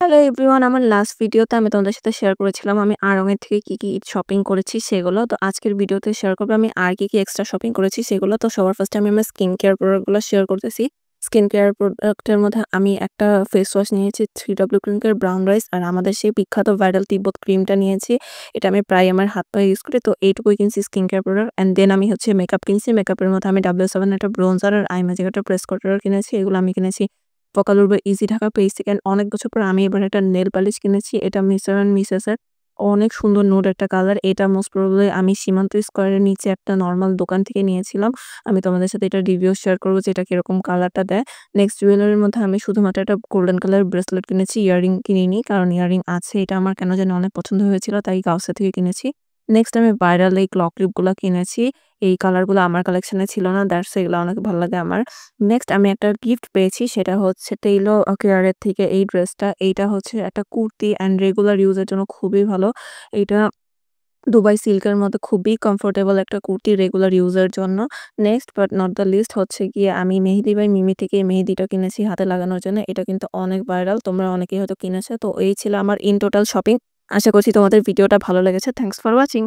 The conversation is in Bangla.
হ্যালো এভরিওয়ান, আমার লাস্ট ভিডিওতে আমি তোমাদের সাথে শেয়ার করেছিলাম আমি আড়ং এর থেকে কি শপিং করেছি সেগুলো। তো আজকের ভিডিওতে শেয়ার করব আমি আর কি এক্সট্রা শপিং করেছি সেগুলো। তো সবার ফার্স্টে আমি আমার স্কিন কেয়ার প্রোডাক্টগুলো শেয়ার করতেছি। স্কিন কেয়ার প্রোডাক্টের মধ্যে আমি একটা ফেস ওয়াশ নিয়েছি 3W ক্লিনিকের ব্রাউন রাইস, আর আমাদের সেই বিখ্যাত ভাইরাল তিব্বত ক্রিমটা নিয়েছি। এটা আমি প্রায় আমার হাত পায়ে ইউজ করি। তো এইটুকুই কিনছি skin care product. And then আমি হচ্ছে মেকআপ কিনছি। মেকআপের মধ্যে আমি W7 একটা ব্রোঞ্জার আর আই ম্যাজিক একটা প্রেস কন্ট্রোলার কিনেছি। এগুলো আমি কিনেছি পকালুর বা ইজি ঢাকা পেজ থেকে। অনেক বছর পর আমি এবার একটা নেল পালিশ কিনেছি। এটা মিস্টার অ্যান্ড মিসেসের, অনেক সুন্দর নুড একটা কালার। এটা মোস্ট প্রবাবলি আমি সীমান্ত স্কয়ারের নিচে একটা নরমাল দোকান থেকে নিয়েছিলাম। আমি তোমাদের সাথে এটা রিভিউ শেয়ার করব যে এটা কিরকম কালারটা দেয়। নেক্সট জুয়েলারির মধ্যে আমি শুধুমাত্র একটা গোল্ডেন কালার ব্রেসলেট কিনেছি, ইয়ারিং কিনিনি, কারণ ইয়ারিং আছে। এটা আমার কেন জানি অনেক পছন্দ হয়েছিল, তাই গাউসা থেকে কিনেছি। নেক্সট আমি ভাইরাল এই ক্লক ক্লিপগুলো কিনেছি। এই কালারগুলো আমার কালেকশনে ছিল না, দ্যাটস এগুলো অনেক ভালো লাগে আমার। নেক্সট আমি একটা গিফট পেয়েছি, সেটা হচ্ছে টেইলো কেয়ারের থেকে এই ড্রেসটা। এইটা হচ্ছে একটা কুর্তি অ্যান্ড রেগুলার ইউজের জন্য খুবই ভালো। এটা দুবাই সিল্কের মধ্যে খুবই কমফোর্টেবল একটা কুর্তি রেগুলার ইউজের জন্য। Next but not the list হচ্ছে গিয়ে আমি মেহেদি বাই মিমি থেকে এই মেহেদিটা কিনেছি হাতে লাগানোর জন্য। এটা কিন্তু অনেক ভাইরাল, তোমরা অনেকেই হয়তো কিনেছো। তো এই ছিল আমার ইন টোটাল শপিং। আশা করছি তোমাদের ভিডিওটা ভালো লেগেছে। Thanks for watching.